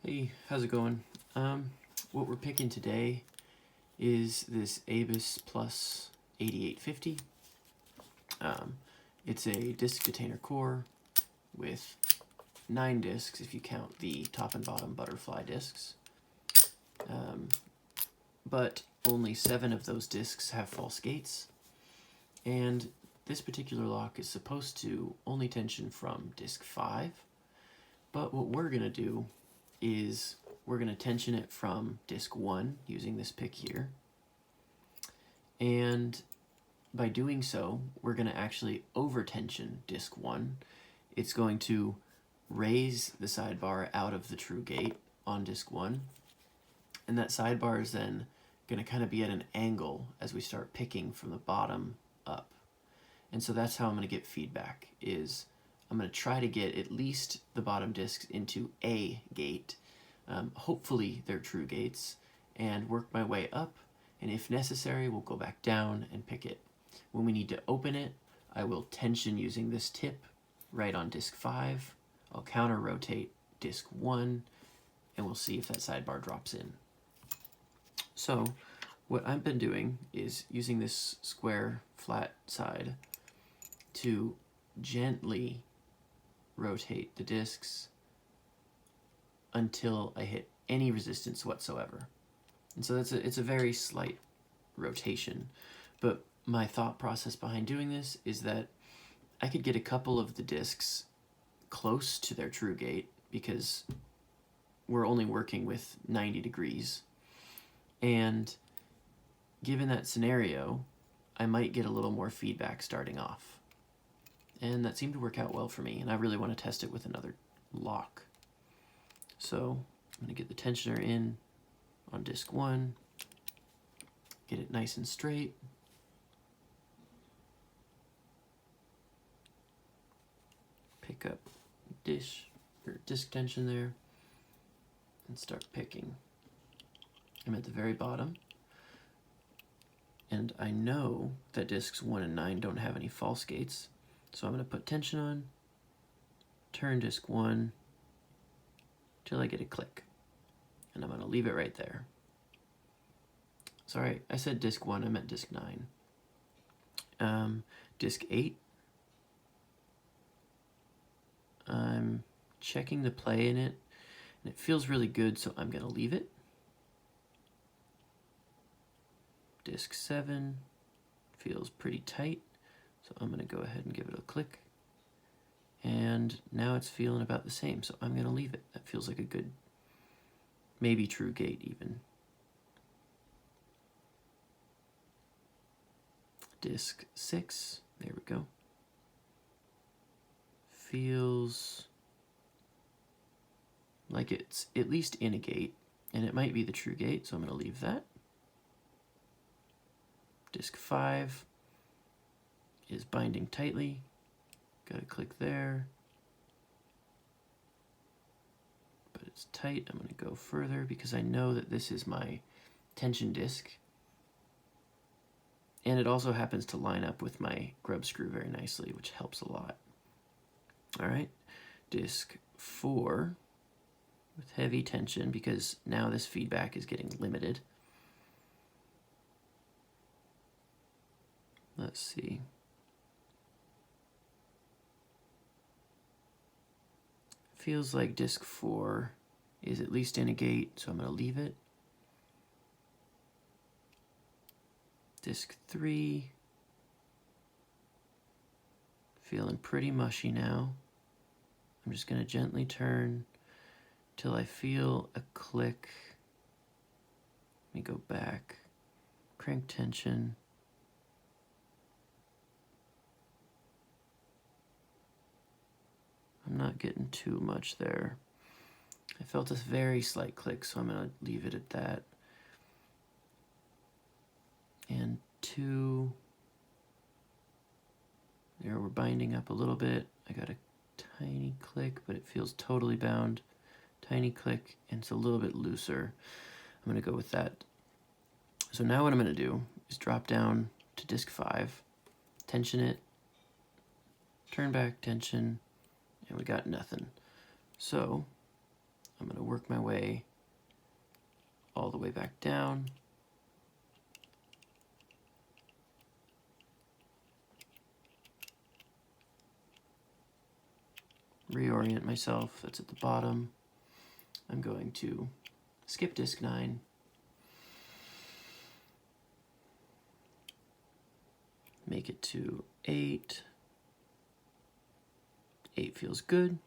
Hey, how's it going? What we're picking today is this Abus Plus 8850. It's a disk detainer core with 9 disks if you count the top and bottom butterfly disks. But only 7 of those disks have false gates, and this particular lock is supposed to only tension from disk 5, but what we're going to do is we're going to tension it from disk 1 using this pick here, and by doing so we're going to actually over tension disk 1. It's going to raise the sidebar out of the true gate on disk 1, and that sidebar is then going to kind of be at an angle as we start picking from the bottom up. And so that's how I'm going to get feedback, is I'm going to try to get at least the bottom discs into a gate. Hopefully they're true gates, and work my way up, and if necessary we'll go back down and pick it. When we need to open it, I will tension using this tip right on disk 5. I'll counter rotate disk 1, and we'll see if that sidebar drops in. So what I've been doing is using this square flat side to gently rotate the discs until I hit any resistance whatsoever. And so it's a very slight rotation, but my thought process behind doing this is that I could get a couple of the discs close to their true gate because we're only working with 90 degrees, and given that scenario I might get a little more feedback starting off, and that seemed to work out well for me, and I really want to test it with another lock. So I'm going to get the tensioner in on disk 1, get it nice and straight, pick up disc tension there, and start picking. I'm at the very bottom, and I know that discs 1 and 9 don't have any false gates, so I'm going to put tension on, turn disk 1 till I get a click, and I'm going to leave it right there. Sorry, I said disk 1, I meant disk 9. Disk 8, I'm checking the play in it, and it feels really good, so I'm going to leave it. Disk 7 feels pretty tight, so I'm going to go ahead and give it a click. And now it's feeling about the same, so I'm going to leave it. That feels like a good, maybe true gate even. Disk 6, there we go. Feels like it's at least in a gate, and it might be the true gate, so I'm going to leave that. Disk 5 is binding tightly. Got to click there. But it's tight. I'm going to go further because I know that this is my tension disc. And it also happens to line up with my grub screw very nicely, which helps a lot. All right, disk 4 with heavy tension because now this feedback is getting limited. Let's see. Feels like disk 4 is at least in a gate, so I'm going to leave it. Disk 3, feeling pretty mushy now. I'm just going to gently turn till I feel a click. Let me go back, crank tension. I'm not getting too much there. I felt a very slight click, so I'm going to leave it at that. And 2, there we're binding up a little bit. I got a tiny click, but it feels totally bound. Tiny click, and it's a little bit looser. I'm going to go with that. So now what I'm going to do is drop down to disk 5, tension it, turn back tension, and we got nothing. So I'm going to work my way all the way back down. Reorient myself, that's at the bottom. I'm going to skip disk 9. Make it to 8. 8 feels good.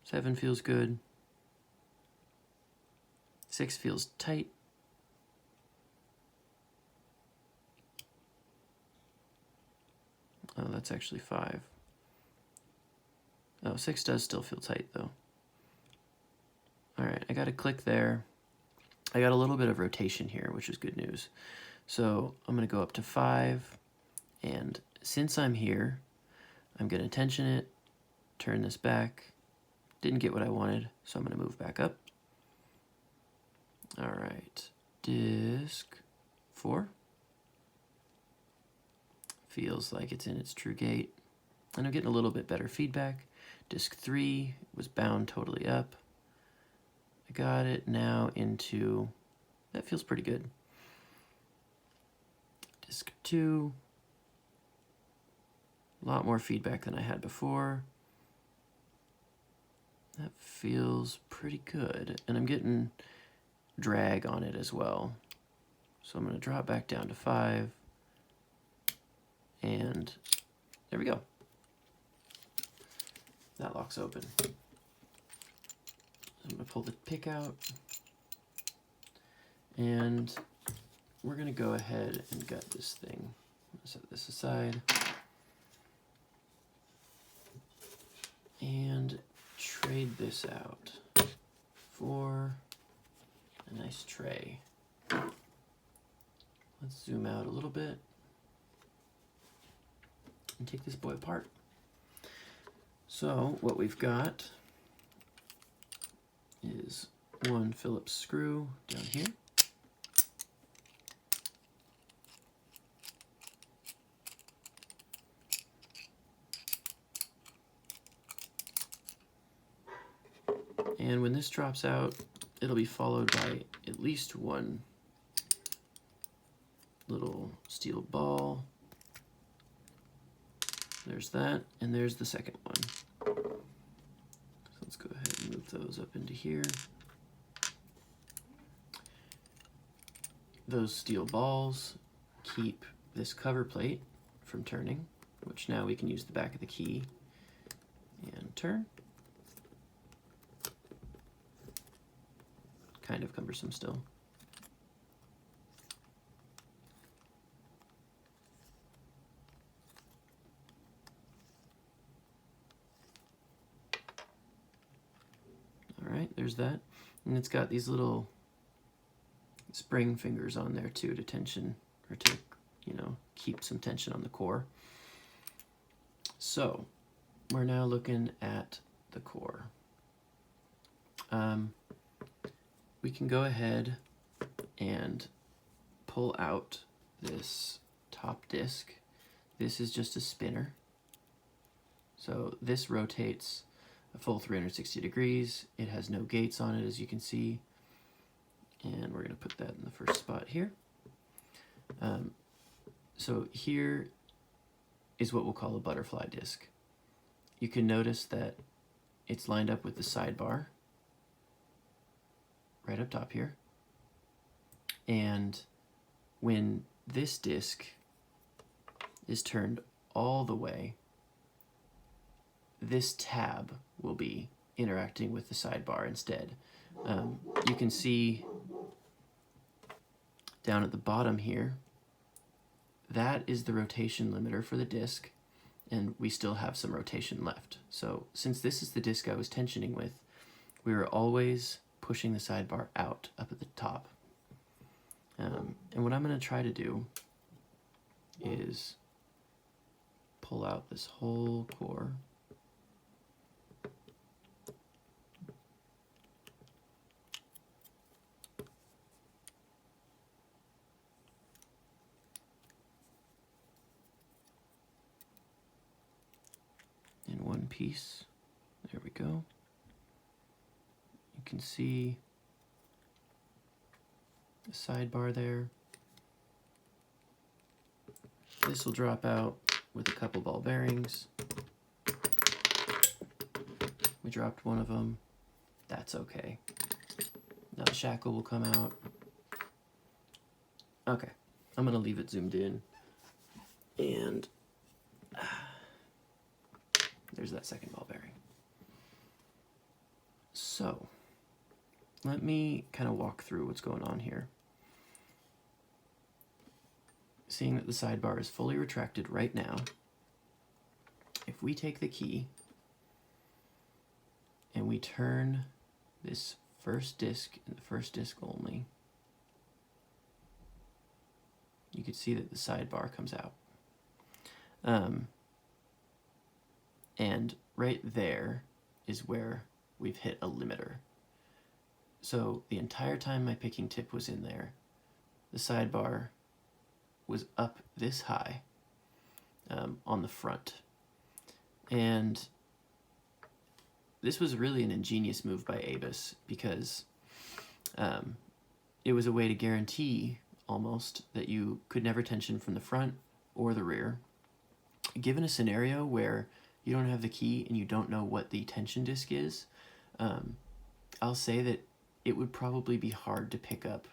Seven feels good. 6 feels tight. Oh, that's actually 5. Oh, 6 does still feel tight though. All right, I got to click there. I got a little bit of rotation here, which is good news. So I'm going to go up to 5, and since I'm here, I'm going to tension it, turn this back. Didn't get what I wanted, so I'm going to move back up. All right, disk 4. Feels like it's in its true gate, and I'm getting a little bit better feedback. Disk 3 was bound totally up. I got it now into, that feels pretty good. Disk 2, a lot more feedback than I had before. That feels pretty good, and I'm getting drag on it as well. So I'm going to drop back down to 5, and there we go. That locks open. I'm going to pull the pick out, and we're going to go ahead and gut this thing. Set this aside. And trade this out for a nice tray. Let's zoom out a little bit and take this boy apart. So what we've got is one Phillips screw down here. And when this drops out, it'll be followed by at least one little steel ball. There's that, and there's the second one. So let's go ahead and move those up into here. Those steel balls keep this cover plate from turning, which now we can use the back of the key and turn. Kind of cumbersome still. All right, there's that. And it's got these little spring fingers on there too to tension, or to, you know, keep some tension on the core. So we're now looking at the core. We can go ahead and pull out this top disc. This is just a spinner. So this rotates a full 360 degrees. It has no gates on it, as you can see. And we're going to put that in the first spot here. So here is what we'll call a butterfly disc. You can notice that it's lined up with the sidebar right up top here. And when this disc is turned all the way, this tab will be interacting with the sidebar instead. You can see down at the bottom here, that is the rotation limiter for the disc, and we still have some rotation left. So since this is the disc I was tensioning with, we were always pushing the sidebar out up at the top. And what I'm going to try to do is pull out this whole core. one piece. There we go. You can see the sidebar there. This will drop out with a couple ball bearings. We dropped one of them. That's okay. Now the shackle will come out. Okay, I'm gonna leave it zoomed in. And there's that second ball bearing. So let me kind of walk through what's going on here. Seeing that the sidebar is fully retracted right now, if we take the key and we turn this first disc and the first disc only, you can see that the sidebar comes out. And right there is where we've hit a limiter. So the entire time my picking tip was in there, the sidebar was up this high on the front. And this was really an ingenious move by Avis because it was a way to guarantee almost that you could never tension from the front or the rear. Given a scenario where you don't have the key and you don't know what the tension disc is, I'll say that it would probably be hard to pick up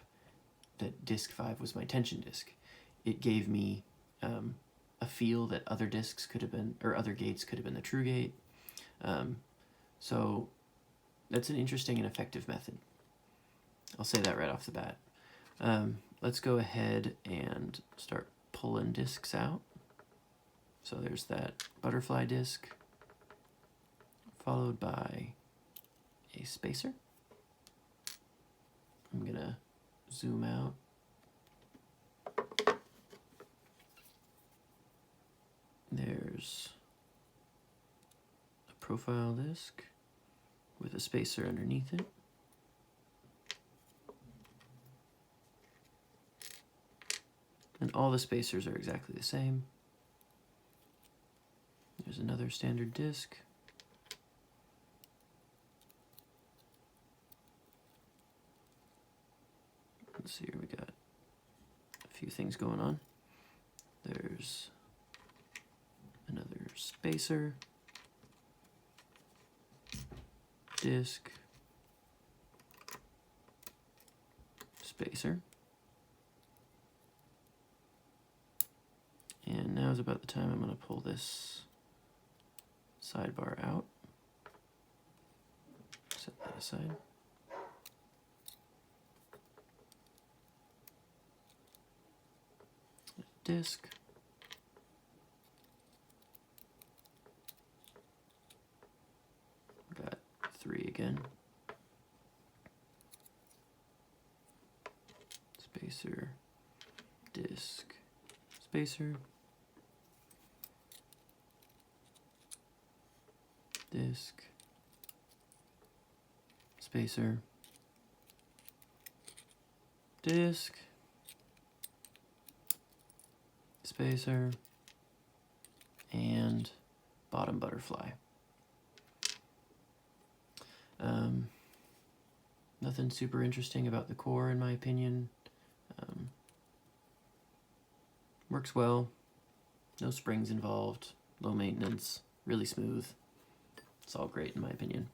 that disc 5 was my tension disc. It gave me a feel that other discs could have been, or other gates could have been the true gate. So that's an interesting and effective method. I'll say that right off the bat. Let's go ahead and start pulling discs out. So there's that butterfly disc, followed by a spacer. I'm gonna zoom out. There's a profile disc with a spacer underneath it. And all the spacers are exactly the same. There's another standard disc. Let's see here, we got a few things going on. There's another spacer, disc, spacer. And now is about the time I'm going to pull this sidebar out. Set that aside. Disc. Got 3 again. Spacer, disc, spacer, disc, spacer, disc, spacer, and bottom butterfly. Nothing super interesting about the core in my opinion. Works well, no springs involved, low maintenance, really smooth. It's all great in my opinion.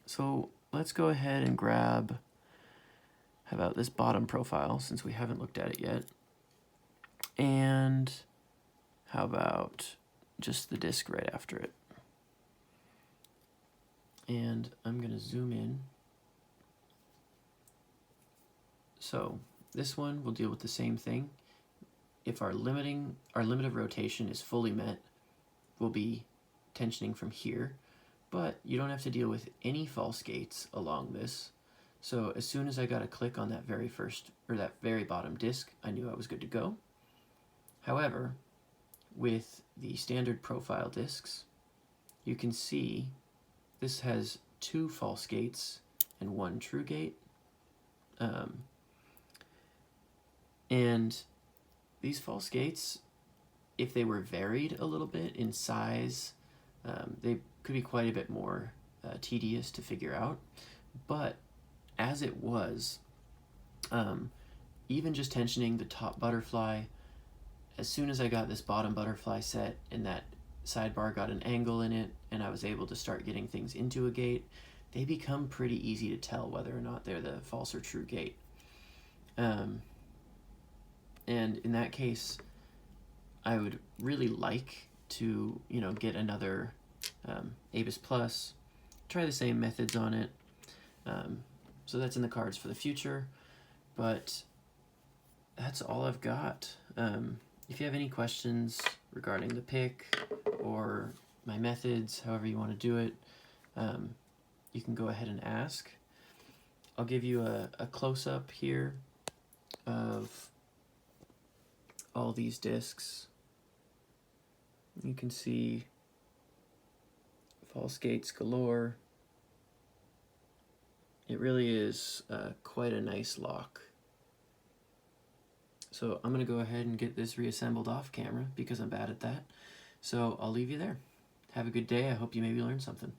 So let's go ahead and grab, how about this bottom profile since we haven't looked at it yet. And how about just the disc right after it. And I'm going to zoom in. So this one will deal with the same thing. If our limit of rotation is fully met, we'll be tensioning from here, but you don't have to deal with any false gates along this. So as soon as I got a click on that very first, or that very bottom disc, I knew I was good to go. However, with the standard profile discs, you can see this has 2 false gates and 1 true gate. And these false gates if they were varied a little bit in size, they could be quite a bit more tedious to figure out. But as it was, even just tensioning the top butterfly, as soon as I got this bottom butterfly set and that sidebar got an angle in it and I was able to start getting things into a gate, they become pretty easy to tell whether or not they're the false or true gate. And in that case, I would really like to, get another ABIS Plus, try the same methods on it. So that's in the cards for the future, but that's all I've got. If you have any questions regarding the pick or my methods, however you want to do it, you can go ahead and ask. I'll give you a close-up here of all these discs. You can see false gates galore. It really is quite a nice lock. So I'm going to go ahead and get this reassembled off camera because I'm bad at that. So I'll leave you there. Have a good day. I hope you maybe learned something.